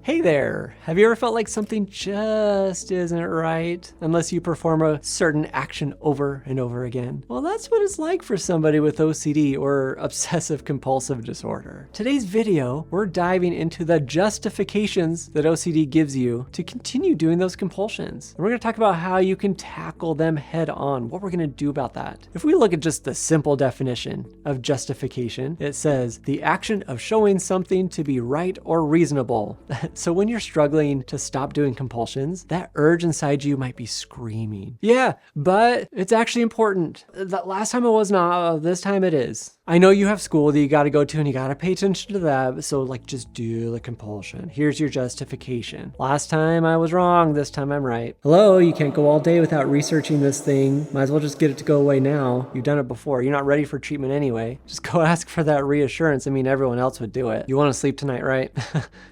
Hey there! Have you ever felt like something just isn't right unless you perform a certain action over and over again? Well, that's what it's like for somebody with OCD or obsessive compulsive disorder. Today's video, we're diving into the justifications that OCD gives you to continue doing those compulsions. And we're going to talk about how you can tackle them head on, what we're going to do about that. If we look at just the simple definition of justification, it says the action of showing something to be right or reasonable. So when you're struggling to stop doing compulsions, that urge inside you might be screaming, yeah, but it's actually important. That last time it was not, this time it is. I know you have school that you got to go to and you got to pay attention to that. So like, just do the compulsion. Here's your justification. Last time I was wrong. This time I'm right. Hello, you can't go all day without researching this thing. Might as well just get it to go away now. You've done it before. You're not ready for treatment anyway. Just go ask for that reassurance. I mean, everyone else would do it. You want to sleep tonight, right?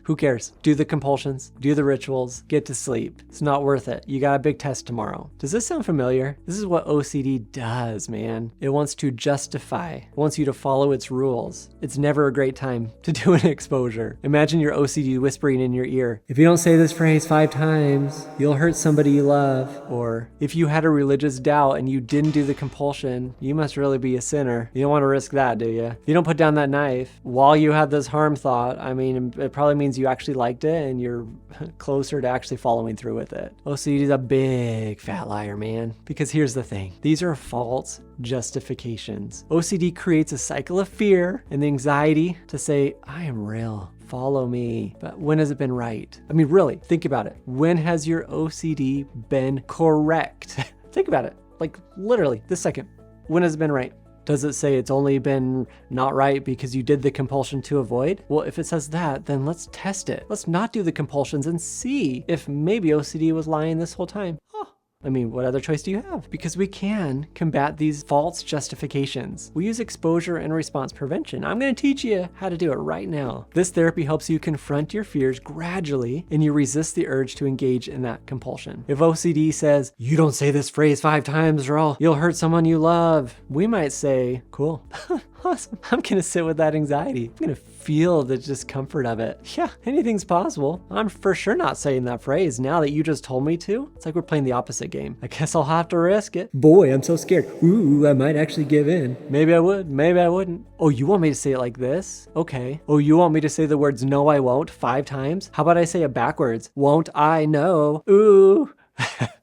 Who cares? Do the compulsions, do the rituals, get to sleep. It's not worth it. You got a big test tomorrow. Does this sound familiar? This is what OCD does, man. It wants to justify. It wants you to follow its rules. It's never a great time to do an exposure. Imagine your OCD whispering in your ear, if you don't say this phrase 5 times, you'll hurt somebody you love. Or if you had a religious doubt and you didn't do the compulsion, you must really be a sinner. You don't want to risk that, do you? If you don't put down that knife while you have this harm thought, I mean, it probably means you actually liked it and you're closer to actually following through with it. OCD is a big fat liar, man. Because here's the thing. These are false justifications. OCD creates a cycle of fear and anxiety to say, I am real. Follow me. But when has it been right? I mean, really, think about it. When has your OCD been correct? Think about it. Like literally this second. When has it been right? Does it say it's only been not right because you did the compulsion to avoid? Well, if it says that, then let's test it. Let's not do the compulsions and see if maybe OCD was lying this whole time. I mean, what other choice do you have? Because we can combat these false justifications. We use exposure and response prevention. I'm going to teach you how to do it right now. This therapy helps you confront your fears gradually and you resist the urge to engage in that compulsion. If OCD says, you don't say this phrase 5 times or you'll hurt someone you love, we might say, cool. Awesome. I'm going to sit with that anxiety. I'm going to feel the discomfort of it. Yeah, anything's possible. I'm for sure not saying that phrase now that you just told me to. It's like we're playing the opposite game. I guess I'll have to risk it. Boy, I'm so scared. Ooh, I might actually give in. Maybe I would, maybe I wouldn't. Oh, you want me to say it like this? Okay. Oh, you want me to say the words no, I won't 5 times? How about I say it backwards? Won't I know? Ooh.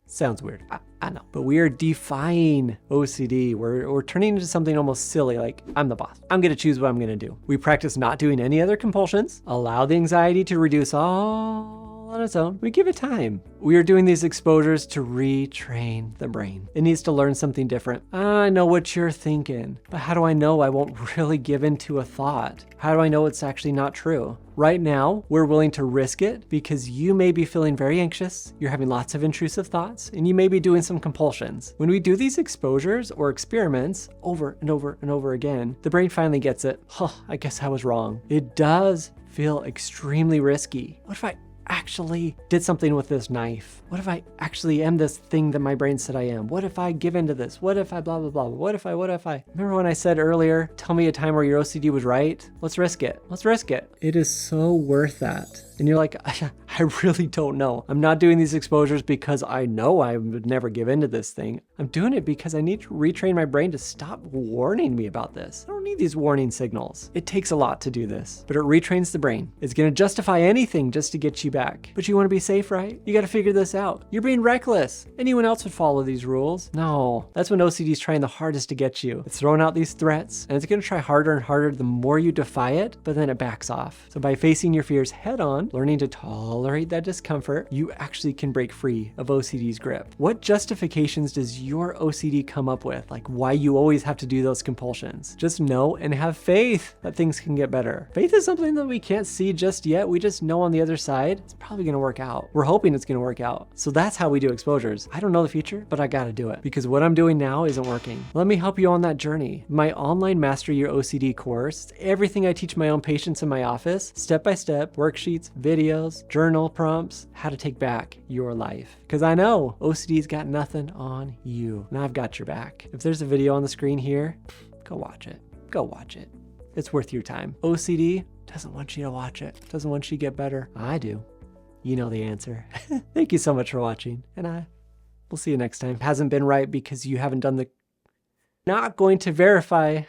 Sounds weird. I know, but we are defying OCD. We're turning into something almost silly, like I'm the boss. I'm gonna choose what I'm gonna do. We practice not doing any other compulsions, allow the anxiety to reduce all on its own. We give it time. We are doing these exposures to retrain the brain. It needs to learn something different. I know what you're thinking, but how do I know I won't really give in to a thought? How do I know it's actually not true? Right now, we're willing to risk it because you may be feeling very anxious, you're having lots of intrusive thoughts, and you may be doing some compulsions. When we do these exposures or experiments over and over and over again, the brain finally gets it. I guess I was wrong. It does feel extremely risky. What if I actually did something with this knife? What if I actually am this thing that my brain said I am? What if I give into this? What if I blah, blah, blah? What if I? Remember when I said earlier, tell me a time where your OCD was right? Let's risk it. Let's risk it. It is so worth that. And you're like, I really don't know. I'm not doing these exposures because I know I would never give into this thing. I'm doing it because I need to retrain my brain to stop warning me about this. I don't need these warning signals. It takes a lot to do this, but it retrains the brain. It's going to justify anything just to get you back. But you want to be safe, right? You got to figure this out. You're being reckless. Anyone else would follow these rules. No, that's when OCD is trying the hardest to get you. It's throwing out these threats and it's going to try harder and harder the more you defy it, but then it backs off. So by facing your fears head on, learning to tolerate that discomfort, you actually can break free of OCD's grip. What justifications does your OCD come up with? Like why you always have to do those compulsions? Just know and have faith that things can get better. Faith is something that we can't see just yet. We just know on the other side, it's probably going to work out. We're hoping it's going to work out. So that's how we do exposures. I don't know the future, but I got to do it because what I'm doing now isn't working. Let me help you on that journey. My online Master Your OCD course, it's everything I teach my own patients in my office, step-by-step, worksheets, videos, journal prompts, how to take back your life. Because I know OCD's got nothing on you, and I've got your back. If there's a video on the screen here, go watch it. Go watch it. It's worth your time. OCD doesn't want you to watch it. Doesn't want you to get better. I do. You know the answer. Thank you so much for watching, and we'll see you next time. Hasn't been right because you haven't done the... Not going to verify